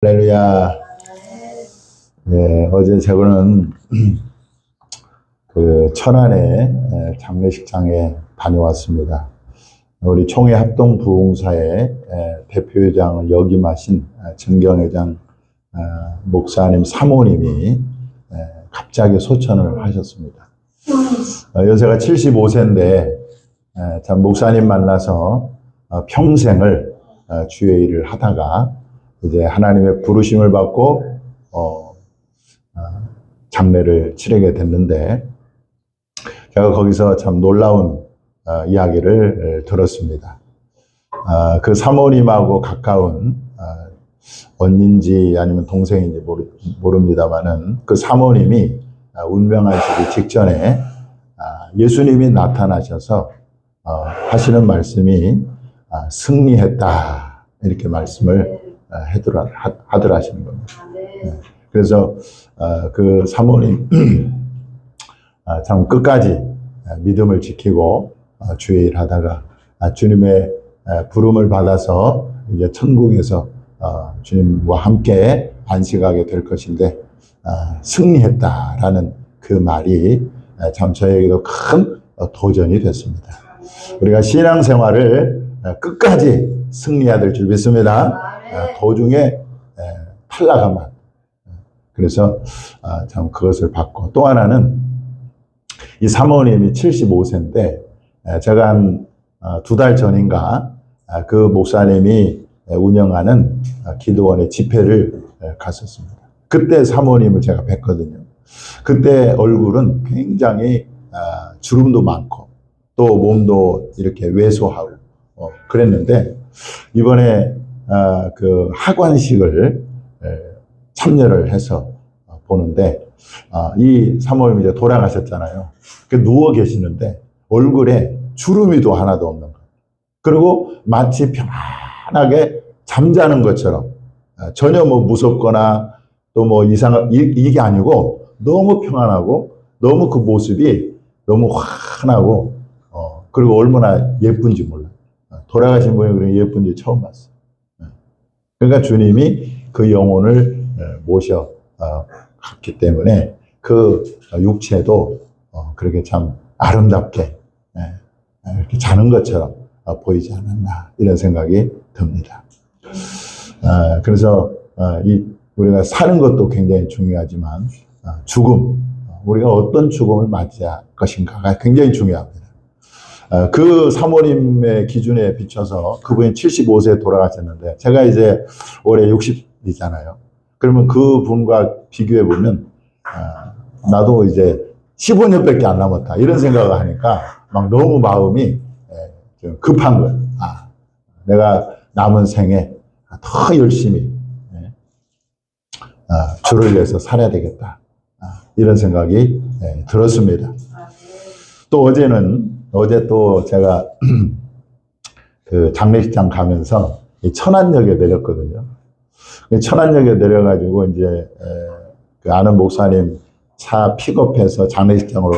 할렐루야. 네, 어제 저거는 그 천안의 장례식장에 다녀왔습니다. 우리 총회 합동 부흥사의 대표회장을 역임하신 정경회장 목사님 사모님이 갑자기 소천을 하셨습니다. 연세가 75세인데 참 목사님 만나서 평생을 주의 일을 하다가 이제 하나님의 부르심을 받고 장례를 치르게 됐는데, 제가 거기서 참 놀라운 이야기를 들었습니다. 그 사모님하고 가까운 언니인지 아니면 동생인지 모릅니다만은 그 사모님이 운명하시기 직전에 예수님이 나타나셔서 하시는 말씀이 승리했다, 이렇게 말씀을 하더라 하시는 겁니다. 그래서 그 사모님 참 끝까지 믿음을 지키고 주의 일 하다가 주님의 부름을 받아서 이제 천국에서 주님과 함께 안식하게 될 것인데, 승리했다라는 그 말이 참 저에게도 큰 도전이 됐습니다. 우리가 신앙생활을 끝까지 승리해야 될 줄 믿습니다. 도중에 탈락하면. 그래서 참 그것을 받고, 또 하나는 이 사모님이 75세인데 제가 한 2달 전인가 그 목사님이 운영하는 기도원의 집회를 갔었습니다. 그때 사모님을 제가 뵀거든요. 그때 얼굴은 굉장히 주름도 많고 또 몸도 이렇게 왜소하고 그랬는데, 이번에 그 하관식을 참여를 해서 보는데 이 사모님이 이제 돌아가셨잖아요. 누워 계시는데 얼굴에 주름이도 하나도 없는 거예요. 그리고 마치 편안하게 잠자는 것처럼, 전혀 뭐 무섭거나 또 뭐 이게 아니고 너무 평안하고 너무 그 모습이 너무 환하고 그리고 얼마나 예쁜지 몰라요. 돌아가신 분이 그렇게 예쁜지 처음 봤어요. 그러니까 주님이 그 영혼을 모셔 갔기 때문에 그 육체도 그렇게 참 아름답게 이렇게 자는 것처럼 보이지 않았나, 이런 생각이 듭니다. 그래서 우리가 사는 것도 굉장히 중요하지만 죽음, 우리가 어떤 죽음을 맞이할 것인가가 굉장히 중요합니다. 그 사모님의 기준에 비춰서 그분이 75세에 돌아가셨는데 제가 이제 올해 60이잖아요. 그러면 그 분과 비교해 보면 나도 이제 15년밖에 안 남았다, 이런 생각을 하니까 막 너무 마음이 좀 급한 거예요. 내가 남은 생에 더 열심히 주를 위해서 살아야 되겠다, 이런 생각이 들었습니다. 또 어제 또 제가 그 장례식장 가면서 천안역에 내렸거든요. 천안역에 내려가지고 이제 그 아는 목사님 차 픽업해서 장례식장으로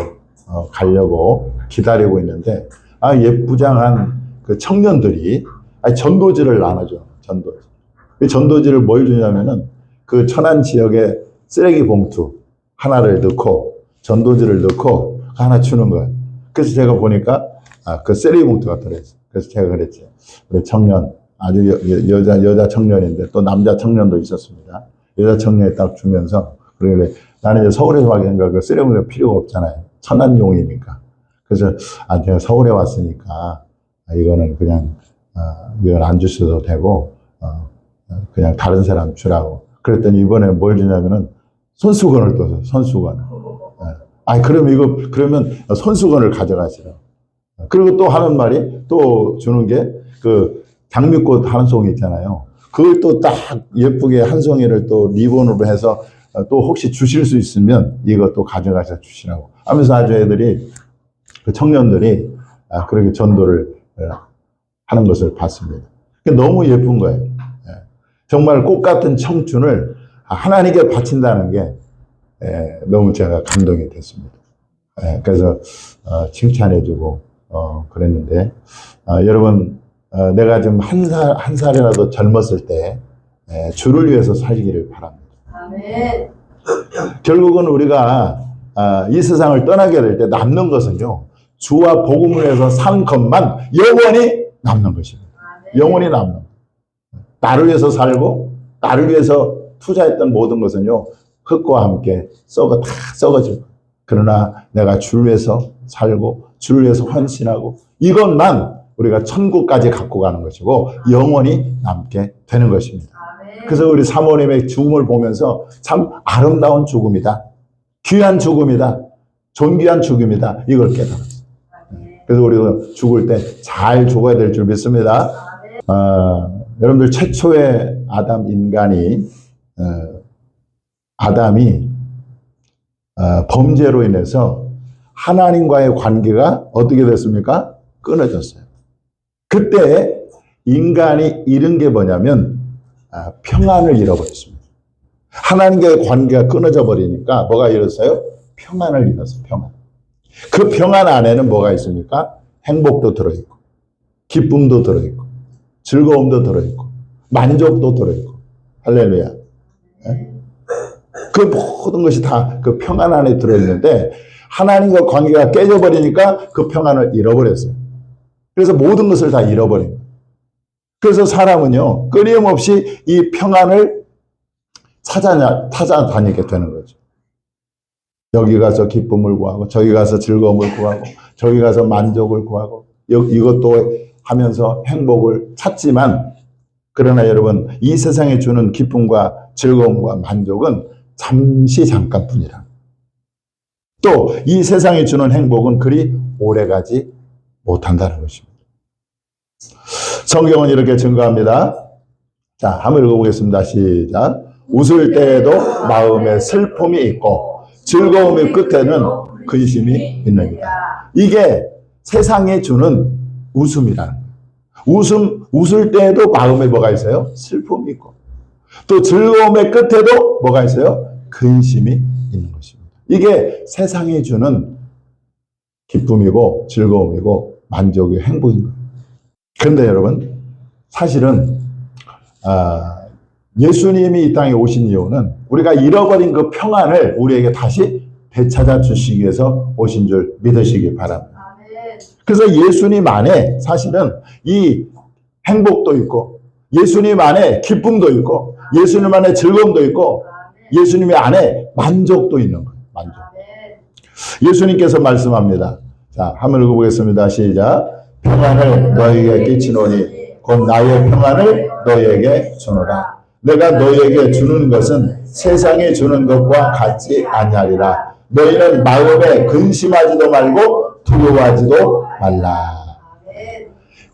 가려고 기다리고 있는데, 예쁘장한 그 청년들이 전도지를 나눠줘. 전도지를 뭘 주냐면은 그 천안 지역에 쓰레기 봉투 하나를 넣고 전도지를 넣고 하나 주는 거예요. 그래서 제가 보니까 그 쓰레기 봉투가 들어있어요. 그래서 제가 그랬지, 우리 청년, 아주 여자 청년인데 또 남자 청년도 있었습니다. 여자 청년이 딱 주면서, 그러길래 나는 이제 서울에서 와니까 그 쓰레기 봉투가 필요가 없잖아요. 천안용이니까. 그래서 제가 서울에 왔으니까 이거는 그냥 이건 안 주셔도 되고 그냥 다른 사람 주라고. 그랬더니 이번에 뭘 주냐면은 손수건을 또 줘, 손수건을. 그러면 손수건을 가져가시라고. 그리고 또 하는 말이, 또 주는 게 그 장미꽃 한 송이 있잖아요. 그걸 또 딱 예쁘게 한 송이를 또 리본으로 해서 또 혹시 주실 수 있으면 이것도 가져가서 주시라고 하면서 아주 애들이, 그 청년들이 그렇게 전도를 하는 것을 봤습니다. 너무 예쁜 거예요. 정말 꽃 같은 청춘을 하나님께 바친다는 게 너무 제가 감동이 됐습니다. 그래서 칭찬해주고 그랬는데, 여러분, 내가 좀 한 살이라도 젊었을 때 주를 위해서 살기를 바랍니다. 아멘. 결국은 우리가 이 세상을 떠나게 될 때 남는 것은요, 주와 복음을 위해서 산 것만 영원히 남는 것입니다. 영원히 남는 것. 나를 위해서 살고 나를 위해서 투자했던 모든 것은요, 흙과 함께 다 썩어지고, 그러나 내가 주를 위해서 살고 주를 위해서 헌신하고 이것만 우리가 천국까지 갖고 가는 것이고 영원히 남게 되는 것입니다. 그래서 우리 사모님의 죽음을 보면서 참 아름다운 죽음이다, 귀한 죽음이다, 존귀한 죽음이다, 이걸 깨달았어요. 그래서 우리가 죽을 때 잘 죽어야 될 줄 믿습니다. 여러분들, 최초의 아담이 범죄로 인해서 하나님과의 관계가 어떻게 됐습니까? 끊어졌어요. 그때 인간이 잃은 게 뭐냐면 평안을 잃어버렸습니다. 하나님과의 관계가 끊어져 버리니까 뭐가 잃었어요? 평안을 잃었어요. 평안. 그 평안 안에는 뭐가 있습니까? 행복도 들어있고, 기쁨도 들어있고, 즐거움도 들어있고, 만족도 들어있고. 할렐루야. 그 모든 것이 다 그 평안 안에 들어있는데 하나님과 관계가 깨져버리니까 그 평안을 잃어버렸어요. 그래서 모든 것을 다 잃어버린 거예요. 그래서 사람은요, 끊임없이 이 평안을 찾아다니게 되는 거죠. 여기 가서 기쁨을 구하고, 저기 가서 즐거움을 구하고, 저기 가서 만족을 구하고, 이것도 하면서 행복을 찾지만, 그러나 여러분, 이 세상에 주는 기쁨과 즐거움과 만족은 잠시 잠깐뿐이라. 또 이 세상에 주는 행복은 그리 오래가지 못한다는 것입니다. 성경은 이렇게 증거합니다. 자, 한번 읽어보겠습니다. 시작. 웃을 때에도 마음에 슬픔이 있고 즐거움의 끝에는 근심이 있느니라. 이게 세상에 주는 웃음이라는 거예요. 웃을 때에도 마음에 뭐가 있어요? 슬픔이 있고, 또 즐거움의 끝에도 뭐가 있어요? 근심이 있는 것입니다. 이게 세상에 주는 기쁨이고 즐거움이고 만족이고 행복인 거예요. 그런데 여러분, 사실은 예수님이 이 땅에 오신 이유는 우리가 잃어버린 그 평안을 우리에게 다시 되찾아 주시기 위해서 오신 줄 믿으시기 바랍니다. 그래서 예수님 안에 사실은 이 행복도 있고, 예수님 안에 기쁨도 있고, 예수님 안에 즐거움도 있고, 예수님 안에 만족도 있는 거예요. 만족. 예수님께서 말씀합니다. 자, 한번 읽어보겠습니다. 시작. 평안을 너희에게 끼치노니 곧 나의 평안을 너희에게 주노라. 내가 너희에게 주는 것은 세상에 주는 것과 같지 아니하리라. 너희는 마음에 근심하지도 말고 두려워하지도 말라.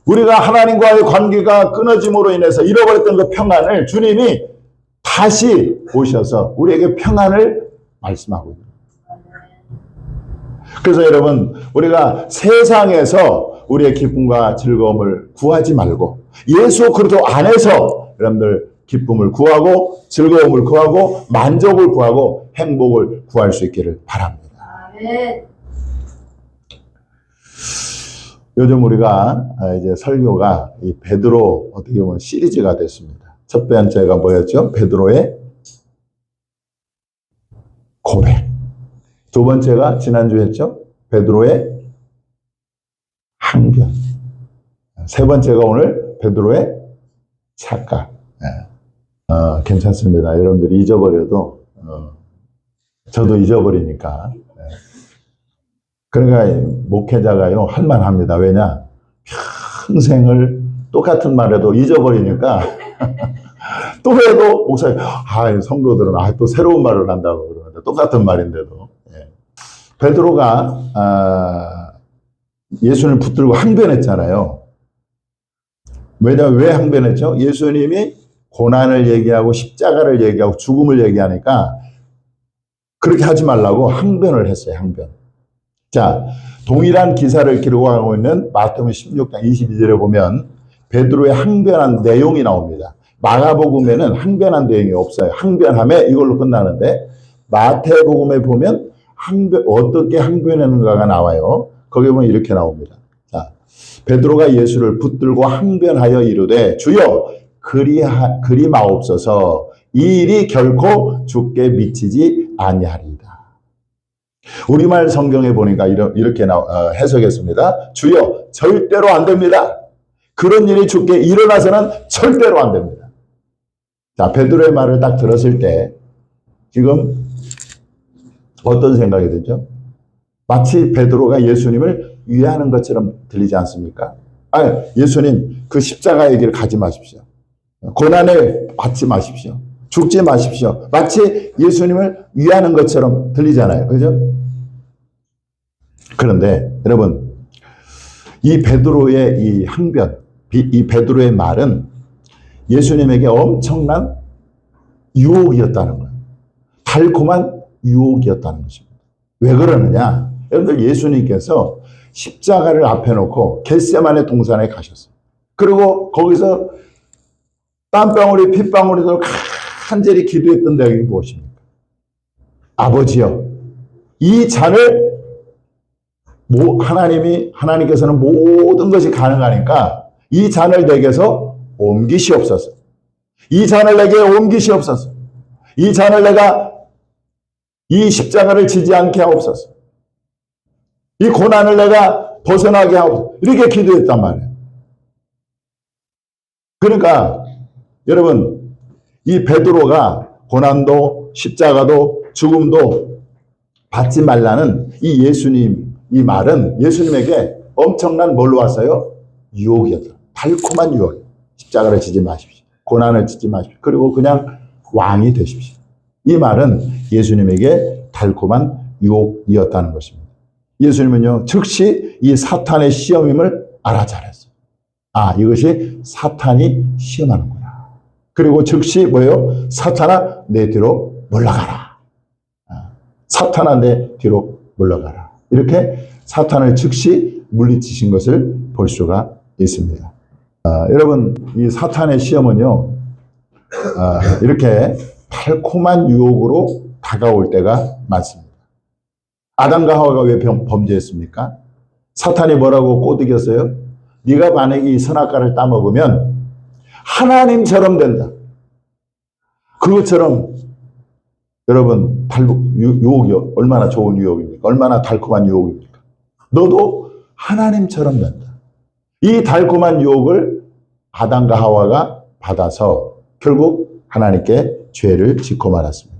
우리가 하나님과의 관계가 끊어짐으로 인해서 잃어버렸던 그 평안을 주님이 다시 오셔서 우리에게 평안을 말씀하고 있습니다. 그래서 여러분, 우리가 세상에서 우리의 기쁨과 즐거움을 구하지 말고 예수 그리스도 안에서 여러분들 기쁨을 구하고 즐거움을 구하고 만족을 구하고 행복을 구할 수 있기를 바랍니다. 아멘. 요즘 우리가 이제 설교가 이 베드로 어떻게 보면 시리즈가 됐습니다. 첫 번째가 뭐였죠? 베드로의 고백. 두 번째가 지난주에 했죠? 베드로의 항변. 세 번째가 오늘 베드로의 착각. 괜찮습니다. 여러분들이 잊어버려도 저도 잊어버리니까. 그러니까 목회자가요 할만합니다. 왜냐? 평생을 똑같은 말해도 잊어버리니까 또 해도 목사님, 성도들은 또 새로운 말을 한다고 그러는데 똑같은 말인데도. 베드로가 예수님을 붙들고 항변했잖아요. 왜 항변했죠? 예수님이 고난을 얘기하고 십자가를 얘기하고 죽음을 얘기하니까 그렇게 하지 말라고 항변을 했어요. 항변. 자, 동일한 기사를 기록하고 있는 마태복음 16장 22절에 보면 베드로의 항변한 내용이 나옵니다. 마가복음에는 항변한 내용이 없어요. 항변함에 이걸로 끝나는데 마태복음에 보면 어떻게 항변하는가가 나와요. 거기 보면 이렇게 나옵니다. 자, 베드로가 예수를 붙들고 항변하여 이르되 주여 그리 마옵소서. 이 일이 결코 주께 미치지 아니하리이다. 우리말 성경에 보니까 이렇게 해석했습니다. 주여, 절대로 안 됩니다. 그런 일이 주께 일어나서는 절대로 안 됩니다. 자, 베드로의 말을 딱 들었을 때 지금 어떤 생각이 들죠? 마치 베드로가 예수님을 위하는 것처럼 들리지 않습니까? 아니, 예수님 그 십자가의 길을 가지 마십시오. 고난을 받지 마십시오. 죽지 마십시오. 마치 예수님을 위하는 것처럼 들리잖아요. 그죠? 그런데 여러분, 이 베드로의 이 항변, 이 베드로의 말은 예수님에게 엄청난 유혹이었다는 거예요. 달콤한 유혹이었다는 것입니다. 왜 그러느냐? 여러분들, 예수님께서 십자가를 앞에 놓고 겟세마네 동산에 가셨어요. 그리고 거기서 땀방울이 핏방울이 간절히 기도했던 내용이 무엇입니까? 아버지여, 이 잔을 하나님께서는 모든 것이 가능하니까 이 잔을 내게서 옮기시옵소서. 이 잔을 내게 옮기시옵소서. 이 잔을 내가 이 십자가를 지지 않게 하옵소서. 이 고난을 내가 벗어나게 하옵소서. 이렇게 기도했단 말이에요. 그러니까 여러분, 이 베드로가 고난도 십자가도 죽음도 받지 말라는 이 예수님, 이 말은 예수님에게 엄청난 뭘로 왔어요? 유혹이었다. 달콤한 유혹. 십자가를 지지 마십시오. 고난을 지지 마십시오. 그리고 그냥 왕이 되십시오. 이 말은 예수님에게 달콤한 유혹이었다는 것입니다. 예수님은요, 즉시 이 사탄의 시험임을 알아차렸어요. 아, 이것이 사탄이 시험하는구나. 그리고 즉시 뭐예요? 사탄아, 내 뒤로 물러가라. 사탄아, 내 뒤로 물러가라. 이렇게 사탄을 즉시 물리치신 것을 볼 수가 있습니다. 여러분, 이 사탄의 시험은요, 이렇게 달콤한 유혹으로 다가올 때가 많습니다. 아담과 하와가 왜 범죄했습니까? 사탄이 뭐라고 꼬드겼어요? 네가 만약에 이 선악과를 따먹으면 하나님처럼 된다. 그것처럼 여러분, 유혹이 얼마나 좋은 유혹입니까? 얼마나 달콤한 유혹입니까? 너도 하나님처럼 된다. 이 달콤한 유혹을 아담과 하와가 받아서 결국 하나님께 죄를 짓고 말았습니다.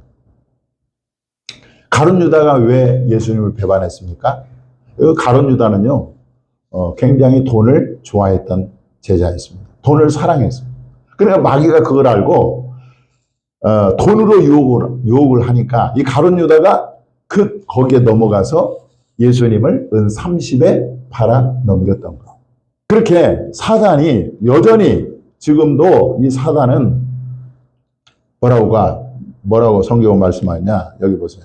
가룟 유다가 왜 예수님을 배반했습니까? 가룟 유다는요, 굉장히 돈을 좋아했던 제자였습니다. 돈을 사랑했어요. 그러니까 마귀가 그걸 알고 돈으로 유혹을 하니까 이 가룟 유다가 거기에 넘어가서 예수님을 은 30에 팔아 넘겼던 거. 그렇게 사단이 여전히 지금도 이 사단은 뭐라고 성경은 말씀하냐? 여기 보세요.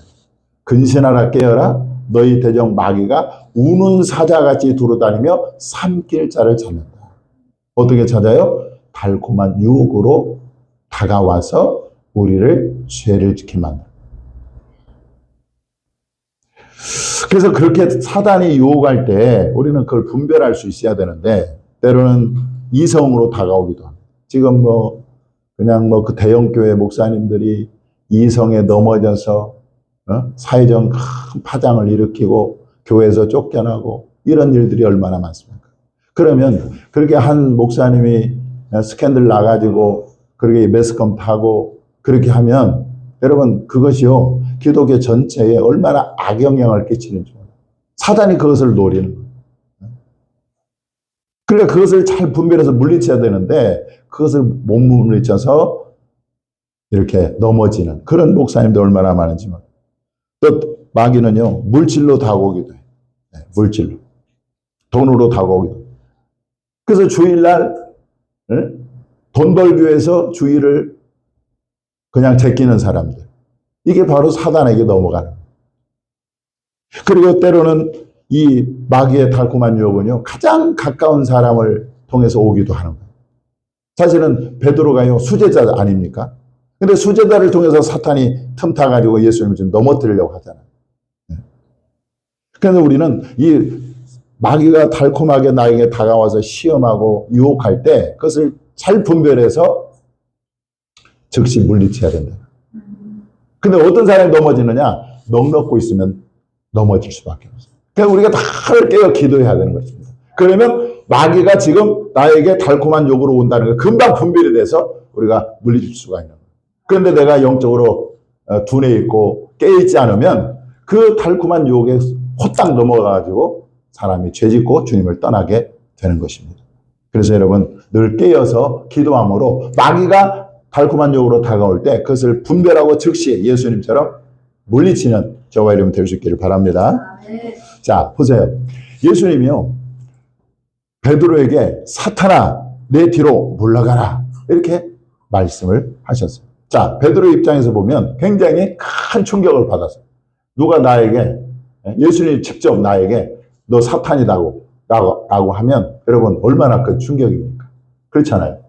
근신하라 깨어라 너희 대적 마귀가 우는 사자같이 두루다니며 삼킬 자를 찾는다. 어떻게 찾아요? 달콤한 유혹으로 다가와서 우리를 죄를 지게 만든다. 그래서 그렇게 사단이 유혹할 때 우리는 그걸 분별할 수 있어야 되는데 때로는 이성으로 다가오기도 합니다. 지금 그냥 그 대형교회 목사님들이 이성에 넘어져서 사회적 큰 파장을 일으키고 교회에서 쫓겨나고 이런 일들이 얼마나 많습니까? 그러면 그렇게 한 목사님이 스캔들 나가지고 그렇게 매스컴 타고 그렇게 하면 여러분 그것이요 기독교 전체에 얼마나 악영향을 끼치는지 사단이 그것을 노리는 거예요. 그러니까 그것을 잘 분별해서 물리쳐야 되는데 그것을 못 물리쳐서 이렇게 넘어지는 그런 목사님들 얼마나 많은지. 또 마귀는요 물질로 다가오기도 해요. 물질로. 돈으로 다가오기도 해요. 그래서 주일날 돈 벌기 위해서 주일을 그냥 제끼는 사람들. 이게 바로 사단에게 넘어가는 거예요. 그리고 때로는 이 마귀의 달콤한 유혹은요 가장 가까운 사람을 통해서 오기도 하는 거예요. 사실은 베드로가요 수제자 아닙니까? 근데 수제자를 통해서 사탄이 틈타가지고 예수님을 좀 넘어뜨리려고 하잖아요. 그래서 우리는 이 마귀가 달콤하게 나에게 다가와서 시험하고 유혹할 때 그것을 잘 분별해서 즉시 물리쳐야 된다. 근데 어떤 사람이 넘어지느냐? 넋놓고 있으면 넘어질 수밖에 없어요. 그러니까 우리가 다 깨어 기도해야 되는 것입니다. 그러면 마귀가 지금 나에게 달콤한 욕으로 온다는 거 금방 분별이 돼서 우리가 물리칠 수가 있는 거예요. 그런데 내가 영적으로 둔해 있고 깨있지 않으면 그 달콤한 유혹에 호딱 넘어가가지고 사람이 죄짓고 주님을 떠나게 되는 것입니다. 그래서 여러분 늘 깨어서 기도함으로 마귀가 달콤한 유혹으로 다가올 때 그것을 분별하고 즉시 예수님처럼 물리치는 저와 여러분 될 수 있기를 바랍니다. 자, 보세요. 예수님이요, 베드로에게 사탄아 내 뒤로 물러가라 이렇게 말씀을 하셨어요. 자, 베드로 입장에서 보면 굉장히 큰 충격을 받았어요. 누가 나에게, 예수님이 직접 나에게 너 사탄이라고 하면 여러분 얼마나 큰 충격입니까? 그렇잖아요.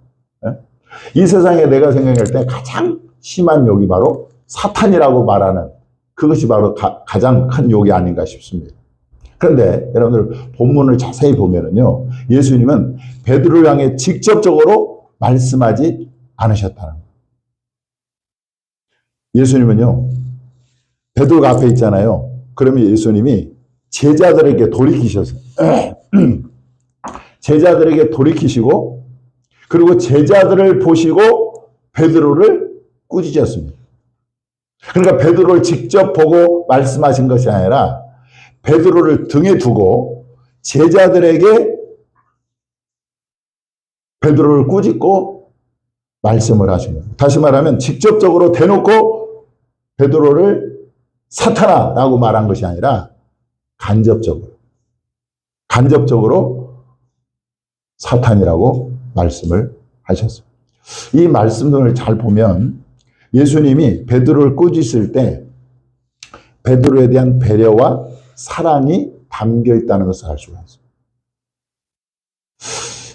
이 세상에 내가 생각할 때 가장 심한 욕이 바로 사탄이라고 말하는 그것이 바로 가장 큰 욕이 아닌가 싶습니다. 그런데 여러분들 본문을 자세히 보면은요, 예수님은 베드로를 향해 직접적으로 말씀하지 않으셨다는 거예요. 예수님은요, 베드로가 앞에 있잖아요. 그러면 예수님이 제자들에게 돌이키셨어요. 제자들에게 돌이키시고, 그리고 제자들을 보시고 베드로를 꾸짖었습니다. 그러니까 베드로를 직접 보고 말씀하신 것이 아니라 베드로를 등에 두고 제자들에게 베드로를 꾸짖고 말씀을 하신 거예요. 다시 말하면 직접적으로 대놓고 베드로를 사탄아라고 말한 것이 아니라 간접적으로 사탄이라고 말씀을 하셨어요. 이 말씀들을 잘 보면 예수님이 베드로를 꾸짖을 때 베드로에 대한 배려와 사랑이 담겨 있다는 것을 알 수가 있습니다.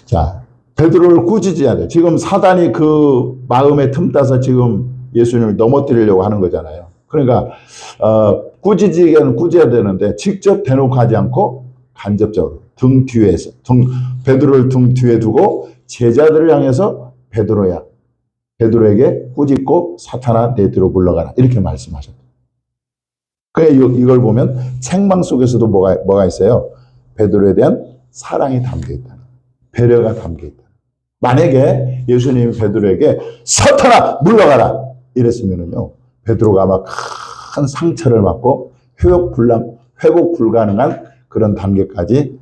자, 베드로를 꾸짖어야 돼요. 지금 사단이 그 마음에 틈타서 지금 예수님을 넘어뜨리려고 하는 거잖아요. 그러니까 꾸짖기에는 꾸짖어야 되는데 직접 대놓고 하지 않고 간접적으로 등 뒤에서 베드로를 등 뒤에 두고 제자들을 향해서 베드로야, 베드로에게 꾸짖고 사탄아 내 뒤로 물러가라 이렇게 말씀하셨다. 그래 이걸 보면 책망 속에서도 뭐가 있어요? 베드로에 대한 사랑이 담겨 있다. 배려가 담겨 있다. 만약에 예수님이 베드로에게 사탄아 물러가라 이랬으면은요, 베드로가 아마 큰 상처를 받고 회복 불가능한 그런 단계까지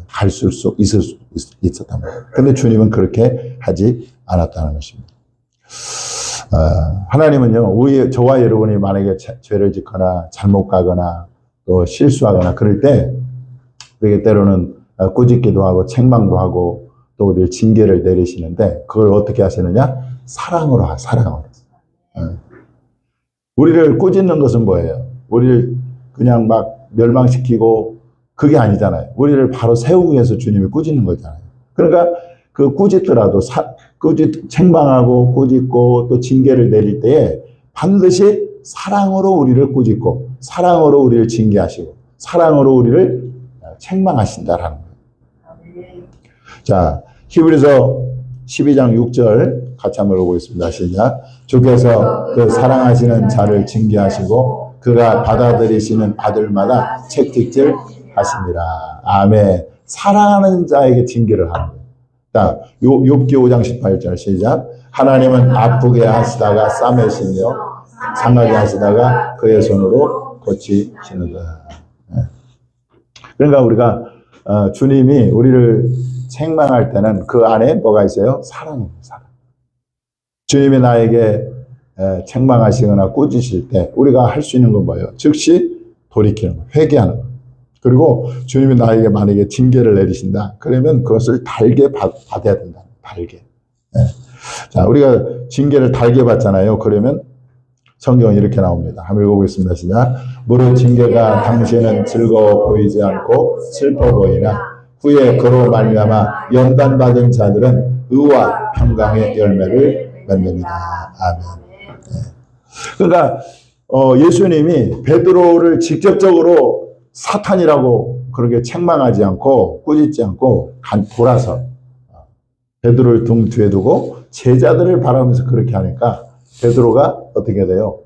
갈 수 있었단 말이에요. 근데 주님은 그렇게 하지 않았다는 것입니다. 하나님은요, 저와 여러분이 만약에 죄를 짓거나 잘못 가거나 또 실수하거나 그럴 때 우리에게 때로는 꾸짖기도 하고 책망도 하고 또 우리를 징계를 내리시는데 그걸 어떻게 하시느냐? 사랑으로. 우리를 꾸짖는 것은 뭐예요? 우리를 그냥 막 멸망시키고 그게 아니잖아요. 우리를 바로 세우기 위해서 주님이 꾸짖는 거잖아요. 그러니까 그 꾸짖더라도 책망하고 꾸짖고 또 징계를 내릴 때에 반드시 사랑으로 우리를 꾸짖고 사랑으로 우리를 징계하시고 사랑으로 우리를 책망하신다라는 거예요. 자, 히브리서 12장 6절 같이 한번 읽어보겠습니다. 시작. 주께서 그 사랑하시는 자를 징계하시고 그가 받아들이시는 아들마다 책찍질 하십니다. 아멘. 사랑하는 자에게 징계를 하는 거예요. 자, 욥기 5장 18절 시작. 하나님은 아프게 하시다가 싸매시며 상하게 하시다가 그의 손으로 고치시는다. 그러니까 우리가 주님이 우리를 책망할 때는 그 안에 뭐가 있어요? 사랑입니다. 사랑. 주님이 나에게 책망하시거나 꾸짖으실 때 우리가 할 수 있는 건 뭐예요? 즉시 돌이키는 거예요. 회개하는 거예요. 그리고 주님이 나에게 만약에 징계를 내리신다. 그러면 그것을 달게 받아야 된다. 달게. 자, 우리가 징계를 달게 받잖아요. 그러면 성경은 이렇게 나옵니다. 한번 읽어보겠습니다. 시작. 무릇 징계가 당신은 즐거워 보이지 않고 슬퍼 보이나 후에 그로 말미암아 연단받은 자들은 의와 평강의 열매를 맺느니라. 아멘. 그러니까 예수님이 베드로를 직접적으로 사탄이라고 그렇게 책망하지 않고 꾸짖지 않고 돌아서 베드로를 등 뒤에 두고 제자들을 바라보면서 그렇게 하니까 베드로가 어떻게 돼요?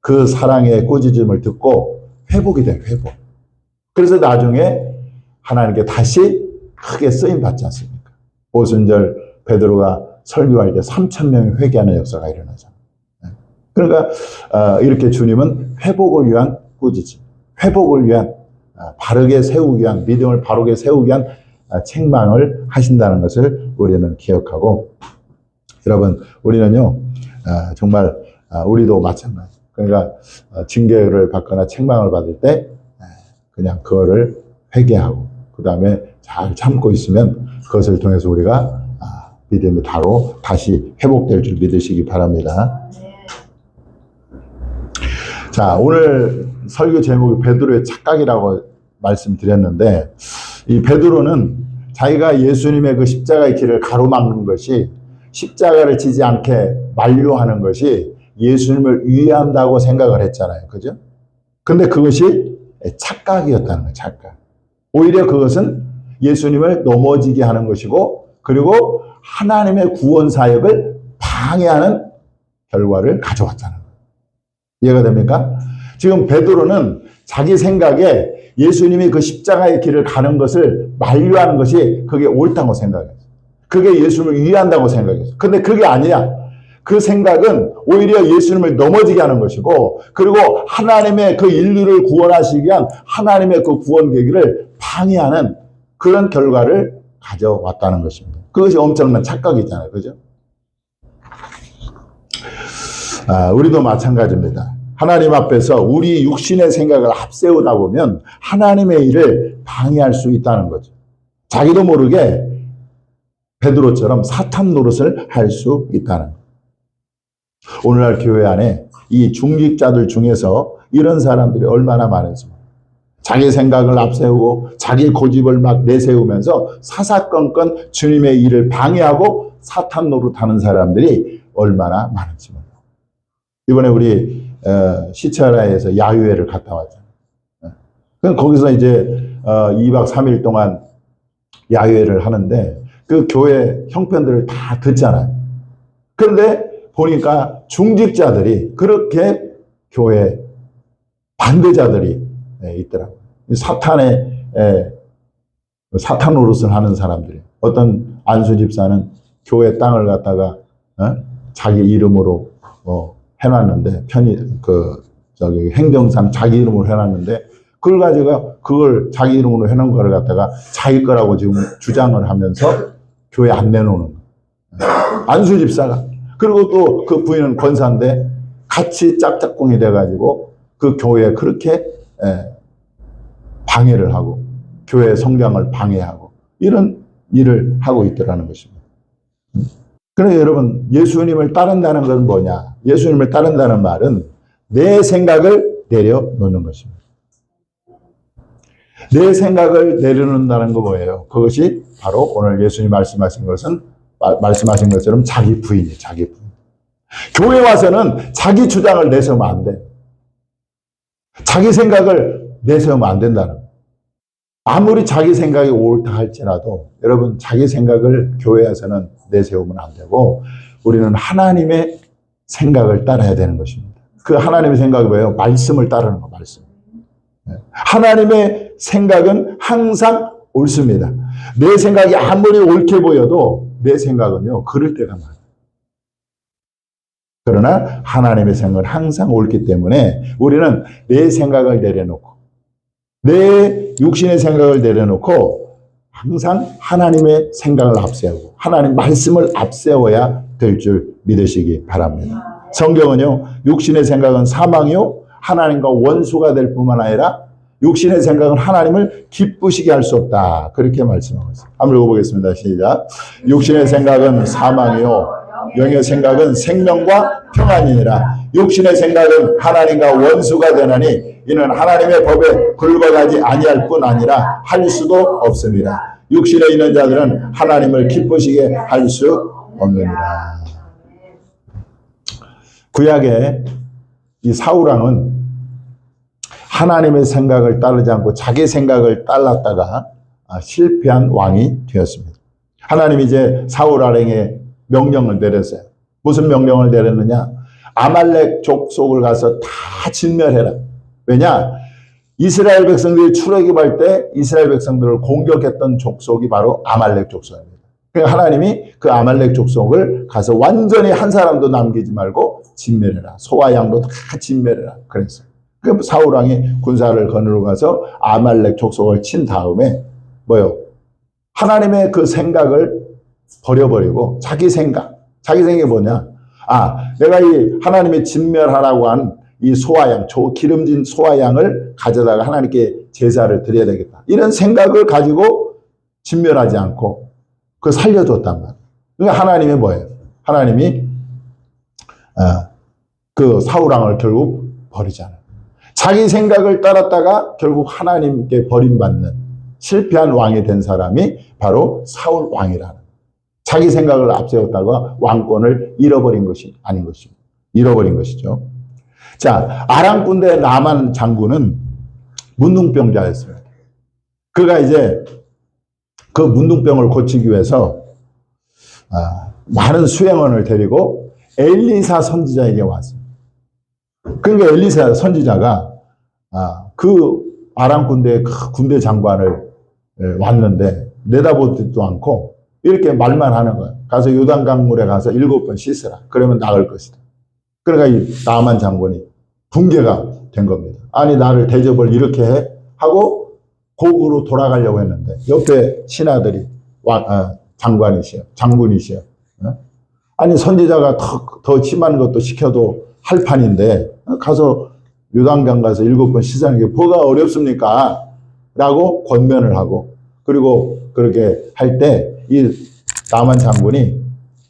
그 사랑의 꾸짖음을 듣고 회복이 돼요, 회복. 그래서 나중에 하나님께 다시 크게 쓰임 받지 않습니까? 오순절 베드로가 설교할 때 3,000명이 회개하는 역사가 일어나잖아요. 그러니까 이렇게 주님은 회복을 위한 꾸짖음, 회복을 위한 바르게 세우기 위한, 믿음을 바르게 세우기 위한 책망을 하신다는 것을 우리는 기억하고, 여러분 우리는요 정말 우리도 마찬가지. 그러니까 징계를 받거나 책망을 받을 때 그냥 그거를 회개하고 그 다음에 잘 참고 있으면 그것을 통해서 우리가 믿음이 바로 다시 회복될 줄 믿으시기 바랍니다. 자, 오늘 설교 제목이 베드로의 착각이라고 말씀드렸는데, 이 베드로는 자기가 예수님의 그 십자가의 길을 가로막는 것이, 십자가를 지지 않게 만류하는 것이 예수님을 위한다고 생각을 했잖아요. 그죠? 근데 그것이 착각이었다는 거예요. 착각. 오히려 그것은 예수님을 넘어지게 하는 것이고, 그리고 하나님의 구원 사역을 방해하는 결과를 가져왔다는 거예요. 이해가 됩니까? 지금 베드로는 자기 생각에 예수님이 그 십자가의 길을 가는 것을 만류하는 것이 그게 옳다고 생각했어요. 그게 예수님을 위한다고 생각했어요. 근데 그게 아니야. 그 생각은 오히려 예수님을 넘어지게 하는 것이고, 그리고 하나님의 그 인류를 구원하시기 위한 하나님의 그 구원 계기를 방해하는 그런 결과를 가져왔다는 것입니다. 그것이 엄청난 착각이잖아요. 그죠? 우리도 마찬가지입니다. 하나님 앞에서 우리 육신의 생각을 앞세우다 보면 하나님의 일을 방해할 수 있다는 거죠. 자기도 모르게 베드로처럼 사탄 노릇을 할 수 있다는 거죠. 오늘날 교회 안에 이 중직자들 중에서 이런 사람들이 얼마나 많은지, 자기 생각을 앞세우고 자기 고집을 막 내세우면서 사사건건 주님의 일을 방해하고 사탄 노릇하는 사람들이 얼마나 많은지 몰라요. 이번에 우리 시차라에서 야유회를 갔다 왔잖아요. 거기서 이제 2박 3일 동안 야유회를 하는데 그 교회 형편들을 다 듣잖아요. 그런데 보니까 중직자들이 그렇게 교회 반대자들이 있더라고요. 사탄 노릇을 하는 사람들이. 어떤 안수 집사는 교회 땅을 갖다가 자기 이름으로 해놨는데, 행정상 자기 이름으로 해놨는데, 그걸 가지고 그걸 자기 이름으로 해놓은 걸 갖다가 자기 거라고 지금 주장을 하면서 교회 안 내놓는 거예요. 안수 집사가. 그리고 또 그 부인은 권사인데 같이 짝짝꿍이 돼가지고 그 교회에 그렇게 방해를 하고 교회 성장을 방해하고 이런 일을 하고 있더라는 것입니다. 그러니까 여러분, 예수님을 따른다는 건 뭐냐? 예수님을 따른다는 말은 내 생각을 내려놓는 것입니다. 내 생각을 내려놓는다는 거 뭐예요? 그것이 바로 오늘 예수님 말씀하신 것처럼 자기 부인이에요. 자기 부인. 교회 와서는 자기 주장을 내세우면 안 돼. 자기 생각을 내세우면 안 된다는 거예요. 아무리 자기 생각이 옳다 할지라도 여러분, 자기 생각을 교회에서는 내세우면 안 되고 우리는 하나님의 생각을 따라야 되는 것입니다. 그 하나님의 생각이 뭐예요? 말씀을 따르는 거, 말씀. 하나님의 생각은 항상 옳습니다. 내 생각이 아무리 옳게 보여도 내 생각은요, 그럴 때가 많아요. 그러나 하나님의 생각은 항상 옳기 때문에 우리는 내 생각을 내려놓고 내 육신의 생각을 내려놓고 항상 하나님의 생각을 앞세우고 하나님 말씀을 앞세워야 될 줄 믿으시기 바랍니다. 성경은요, 육신의 생각은 사망이요 하나님과 원수가 될 뿐만 아니라 육신의 생각은 하나님을 기쁘시게 할 수 없다, 그렇게 말씀하고 있습니다. 한번 읽어보겠습니다. 시작. 육신의 생각은 사망이요 영의 생각은 생명과 평안이니라. 육신의 생각은 하나님과 원수가 되나니 이는 하나님의 법에 굴복하지 아니할 뿐 아니라 할 수도 없습니다. 육신에 있는 자들은 하나님을 기쁘시게 할 수 없느니라. 구약의 이 사울왕은 하나님의 생각을 따르지 않고 자기 생각을 따랐다가 실패한 왕이 되었습니다. 하나님이 이제 사울 왕에게 명령을 내렸어요. 무슨 명령을 내렸느냐? 아말렉 족속을 가서 다 진멸해라. 왜냐? 이스라엘 백성들이 출애굽할 때 이스라엘 백성들을 공격했던 족속이 바로 아말렉 족속입니다. 그러니까 하나님이 그 아말렉 족속을 가서 완전히 한 사람도 남기지 말고 진멸해라. 소와 양도 다 진멸해라. 그랬어요. 그 사울 왕이 군사를 거느리고 가서 아말렉 족속을 친 다음에 뭐요? 하나님의 그 생각을 버려버리고 자기 생각이 뭐냐? 내가 이 하나님의 진멸하라고 한 이 소와 양, 기름진 소와 양을 가져다가 하나님께 제사를 드려야 되겠다. 이런 생각을 가지고 진멸하지 않고 그 살려줬단 말이에요. 그러니까 하나님이 뭐예요? 하나님이 그 사울 왕을 결국 버리잖아요. 자기 생각을 따랐다가 결국 하나님께 버림받는 실패한 왕이 된 사람이 바로 사울 왕이라는 거예요. 자기 생각을 앞세웠다가 왕권을 잃어버린 것이 아닌 것입니다. 잃어버린 것이죠. 자, 아람 군대 나만 장군은 문둥병자였습니다. 그가 이제 그 문둥병을 고치기 위해서 많은 수행원을 데리고 엘리사 선지자에게 왔습니다. 그러니까 엘리사 선지자가 그 아람 군대의 군대 장관을 왔는데 내다보지도 않고 이렇게 말만 하는 거예요. 가서 요단강물에 가서 7번 씻으라. 그러면 나을 것이다. 그러니까 이 나만 장군이 붕괴가 된 겁니다. 아니 나를 대접을 이렇게 해? 하고 고국으로 돌아가려고 했는데 옆에 신하들이 장군이시여. 아니 선지자가 더 심한 것도 시켜도 할 판인데 가서 요단강 가서 7번 씻는 게 뭐가 어렵습니까? 라고 권면을 하고 그리고 그렇게 할 때 이 나만 장군이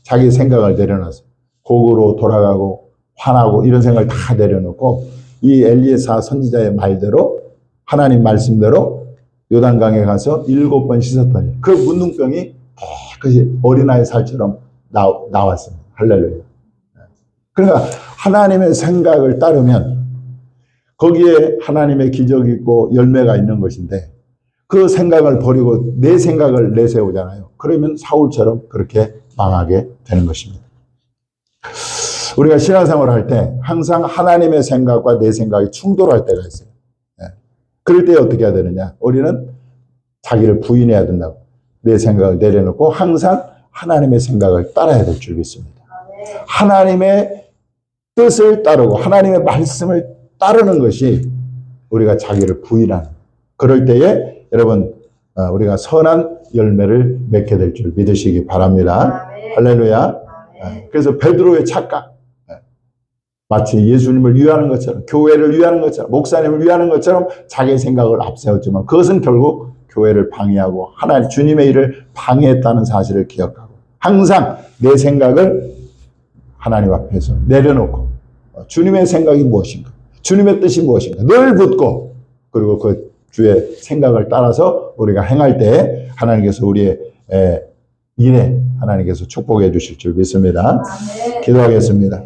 자기 생각을 내려놨어요. 고국으로 돌아가고 화나고 이런 생각을 다 내려놓고 이 엘리사 선지자의 말대로 하나님 말씀대로 요단강에 가서 7번 씻었더니 그 문둥병이 깨끗이 어린아이 살처럼 나왔습니다. 할렐루야. 그러니까 하나님의 생각을 따르면 거기에 하나님의 기적이 있고 열매가 있는 것인데 그 생각을 버리고 내 생각을 내세우잖아요. 그러면 사울처럼 그렇게 망하게 되는 것입니다. 우리가 신앙생활을 할 때 항상 하나님의 생각과 내 생각이 충돌할 때가 있어요. 그럴 때 어떻게 해야 되느냐? 우리는 자기를 부인해야 된다고. 내 생각을 내려놓고 항상 하나님의 생각을 따라야 될 줄 믿습니다. 하나님의 뜻을 따르고 하나님의 말씀을 따르는 것이 우리가 자기를 부인하는 그럴 때에 여러분 우리가 선한 열매를 맺게 될 줄 믿으시기 바랍니다. 할렐루야. 그래서 베드로의 착각 마치 예수님을 위하는 것처럼 교회를 위하는 것처럼 목사님을 위하는 것처럼 자기 생각을 앞세웠지만 그것은 결국 교회를 방해하고 하나님 주님의 일을 방해했다는 사실을 기억하고 항상 내 생각을 하나님 앞에서 내려놓고 주님의 생각이 무엇인가 주님의 뜻이 무엇인가 늘 묻고 그리고 그 주의 생각을 따라서 우리가 행할 때 하나님께서 우리의 일에 하나님께서 축복해 주실 줄 믿습니다. 기도하겠습니다.